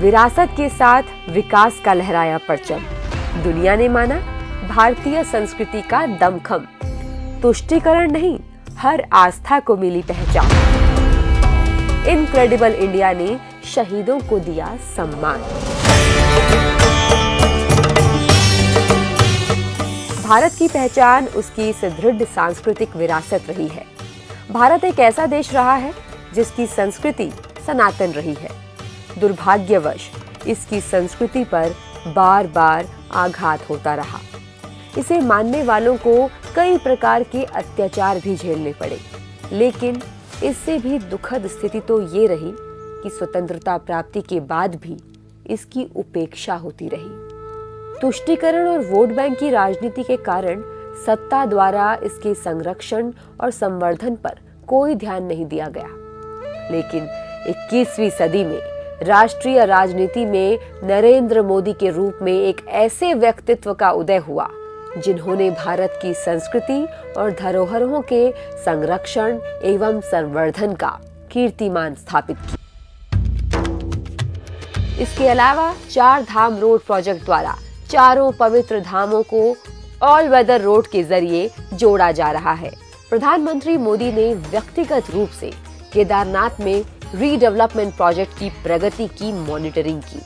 विरासत के साथ विकास का लहराया परचम। दुनिया ने माना भारतीय संस्कृति का दमखम। तुष्टीकरण नहीं, हर आस्था को मिली पहचान। इनक्रेडिबल इंडिया ने शहीदों को दिया सम्मान। भारत की पहचान उसकी सुदृढ़ सांस्कृतिक विरासत रही है। भारत एक ऐसा देश रहा है जिसकी संस्कृति सनातन रही है। दुर्भाग्यवश इसकी संस्कृति पर बार बार आघात होता रहा। इसे मानने वालों को कई प्रकार के अत्याचार भी झेलने पड़े, लेकिन इससे भी दुखद स्थिति तो ये रही कि स्वतंत्रता प्राप्ति के बाद भी इसकी उपेक्षा होती रही। तुष्टीकरण और वोट बैंक की राजनीति के कारण सत्ता द्वारा इसके संरक्षण और संवर्धन पर कोई ध्यान नहीं दिया गया। लेकिन 21वीं सदी में राष्ट्रीय राजनीति में नरेंद्र मोदी के रूप में एक ऐसे व्यक्तित्व का उदय हुआ जिन्होंने भारत की संस्कृति और धरोहरों के संरक्षण एवं संवर्धन का कीर्तिमान स्थापित किया। इसके अलावा 4 धाम रोड प्रोजेक्ट द्वारा चारों पवित्र धामों को ऑल वेदर रोड के जरिए जोड़ा जा रहा है। प्रधानमंत्री मोदी ने व्यक्तिगत रूप से केदारनाथ में रीडेवलपमेंट प्रोजेक्ट की प्रगति की मॉनिटरिंग की।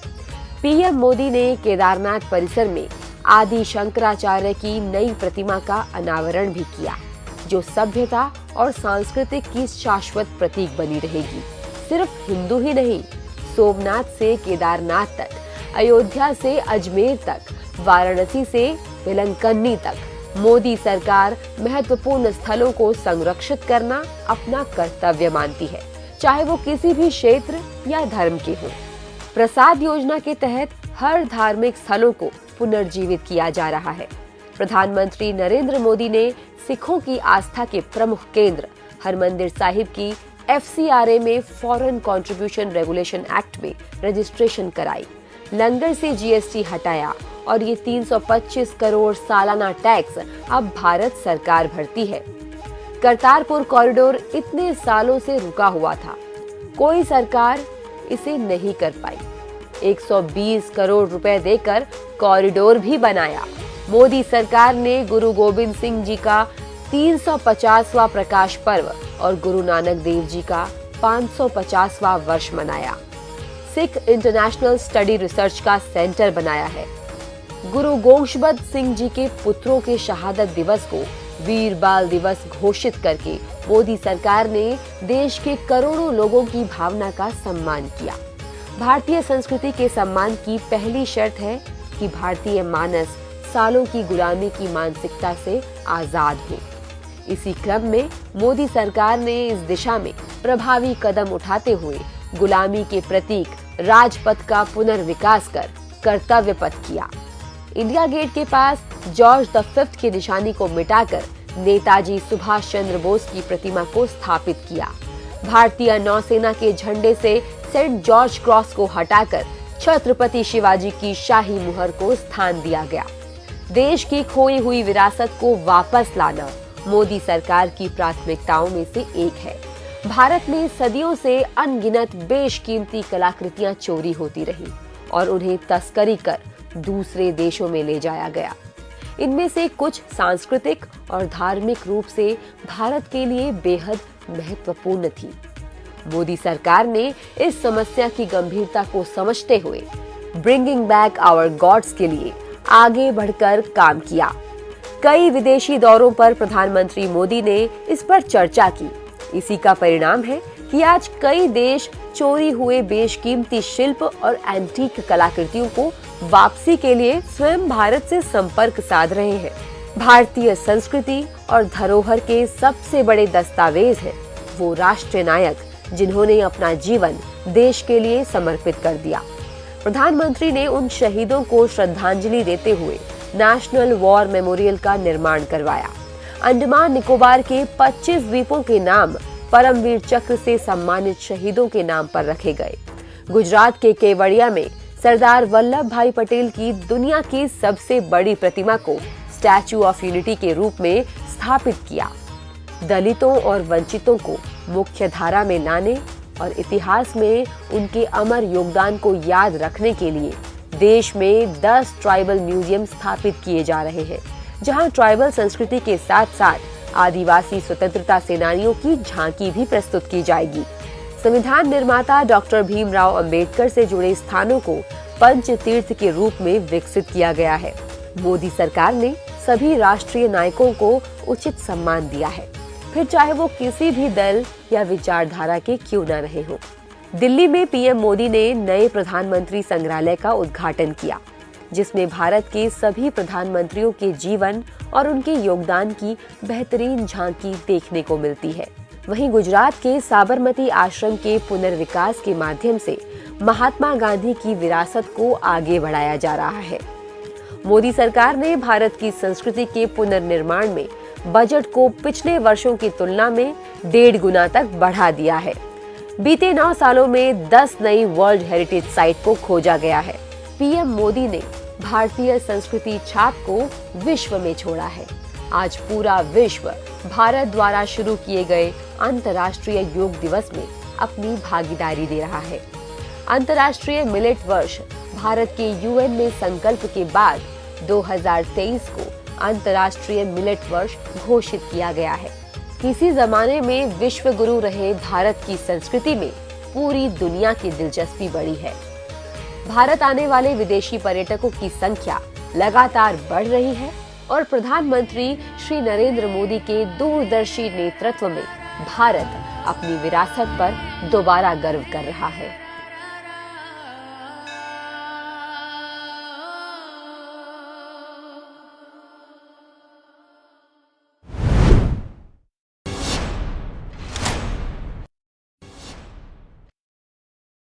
पीएम मोदी ने केदारनाथ परिसर में आदि शंकराचार्य की नई प्रतिमा का अनावरण भी किया, जो सभ्यता और सांस्कृतिक की शाश्वत प्रतीक बनी रहेगी। सिर्फ हिंदू ही नहीं, सोमनाथ से केदारनाथ तक, अयोध्या से अजमेर तक, वाराणसी से वेलंकन्नी तक मोदी सरकार महत्वपूर्ण स्थलों को संरक्षित करना अपना कर्तव्य मानती है, चाहे वो किसी भी क्षेत्र या धर्म के हो। प्रसाद योजना के तहत हर धार्मिक स्थलों को पुनर्जीवित किया जा रहा है। प्रधानमंत्री नरेंद्र मोदी ने सिखों की आस्था के प्रमुख केंद्र हरमंदिर साहिब की FCRA में फॉरेन कंट्रीब्यूशन रेगुलेशन एक्ट में रजिस्ट्रेशन कराई, लंगर से GST हटाया और ये 325 करोड़ सालाना टैक्स अब भारत सरकार भरती है। करतारपुर कॉरिडोर इतने सालों से रुका हुआ था, कोई सरकार इसे नहीं कर पाई। 120 करोड़ रुपए देकर कॉरिडोर भी बनाया। मोदी सरकार ने गुरु गोविंद सिंह जी का 350वां प्रकाश पर्व और गुरु नानक देव जी का 550वां वर्ष मनाया। सिख इंटरनेशनल स्टडी रिसर्च का सेंटर बनाया है। गुरु गोशबद सिंह जी के पुत्रों के शहादत दिवस को वीर बाल दिवस घोषित करके मोदी सरकार ने देश के करोड़ों लोगों की भावना का सम्मान किया। भारतीय संस्कृति के सम्मान की पहली शर्त है कि भारतीय मानस सालों की गुलामी की मानसिकता से आजाद हो। इसी क्रम में मोदी सरकार ने इस दिशा में प्रभावी कदम उठाते हुए गुलामी के प्रतीक राजपथ का पुनर्विकास कर कर्तव्य पथ किया। इंडिया गेट के पास जॉर्ज V की निशानी को मिटाकर नेताजी सुभाष चंद्र बोस की प्रतिमा को स्थापित किया। भारतीय नौसेना के झंडे से सेंट जॉर्ज क्रॉस को हटाकर छत्रपति शिवाजी की शाही मुहर को स्थान दिया गया। देश की खोई हुई विरासत को वापस लाना मोदी सरकार की प्राथमिकताओं में से एक है। भारत में सदियों से अनगिनत बेशकीमती कलाकृतियां चोरी होती रही और उन्हें तस्करी कर दूसरे देशों में ले जाया गया। इनमें से कुछ सांस्कृतिक और धार्मिक रूप से भारत के लिए बेहद महत्वपूर्ण थी। मोदी सरकार ने इस समस्या की गंभीरता को समझते हुए ब्रिंगिंग बैक आवर गॉड्स के लिए आगे बढ़कर काम किया। कई विदेशी दौरों पर प्रधानमंत्री मोदी ने इस पर चर्चा की। इसी का परिणाम है कि आज कई देश चोरी हुए बेशकीमती शिल्प और एंटीक कलाकृतियों को वापसी के लिए स्वयं भारत से संपर्क साध रहे हैं। भारतीय संस्कृति और धरोहर के सबसे बड़े दस्तावेज हैं वो राष्ट्रीय नायक जिन्होंने अपना जीवन देश के लिए समर्पित कर दिया। प्रधानमंत्री ने उन शहीदों को श्रद्धांजलि देते हुए नेशनल वॉर मेमोरियल का निर्माण करवाया। अंडमान निकोबार के 25 द्वीपों के नाम परमवीर चक्र से सम्मानित शहीदों के नाम पर रखे गए। गुजरात के केवड़िया में सरदार वल्लभ भाई पटेल की दुनिया की सबसे बड़ी प्रतिमा को स्टैच्यू ऑफ यूनिटी के रूप में स्थापित किया। दलितों और वंचितों को मुख्य धारा में लाने और इतिहास में उनके अमर योगदान को याद रखने के लिए देश में 10 ट्राइबल म्यूजियम स्थापित किए जा रहे हैं, जहां ट्राइबल संस्कृति के साथ साथ आदिवासी स्वतंत्रता सेनानियों की झांकी भी प्रस्तुत की जाएगी। संविधान निर्माता डॉक्टर भीमराव अंबेडकर से जुड़े स्थानों को पंच तीर्थ के रूप में विकसित किया गया है। मोदी सरकार ने सभी राष्ट्रीय नायकों को उचित सम्मान दिया है, फिर चाहे वो किसी भी दल या विचारधारा के क्यों न रहे हो। दिल्ली में पीएम मोदी ने नए प्रधानमंत्री संग्रहालय का उद्घाटन किया, जिसमें भारत के सभी प्रधानमंत्रियों के जीवन और उनके योगदान की बेहतरीन झांकी देखने को मिलती है। वहीं गुजरात के साबरमती आश्रम के पुनर्विकास के माध्यम से महात्मा गांधी की विरासत को आगे बढ़ाया जा रहा है। मोदी सरकार ने भारत की संस्कृति के पुनर्निर्माण में बजट को पिछले वर्षों की तुलना में 1.5 गुना तक बढ़ा दिया है। बीते 9 सालों में 10 नई वर्ल्ड हेरिटेज साइट को खोजा गया है। पीएम मोदी ने भारतीय संस्कृति छाप को विश्व में छोड़ा है। आज पूरा विश्व भारत द्वारा शुरू किए गए अंतर्राष्ट्रीय योग दिवस में अपनी भागीदारी दे रहा है। अंतर्राष्ट्रीय मिलेट वर्ष भारत के यूएन में संकल्प के बाद 2023 को अंतर्राष्ट्रीय मिलेट वर्ष घोषित किया गया है। किसी जमाने में विश्व गुरु रहे भारत की संस्कृति में पूरी दुनिया की दिलचस्पी बढ़ी है। भारत आने वाले विदेशी पर्यटकों की संख्या लगातार बढ़ रही है और प्रधानमंत्री श्री नरेंद्र मोदी के दूरदर्शी नेतृत्व में भारत अपनी विरासत पर दोबारा गर्व कर रहा है।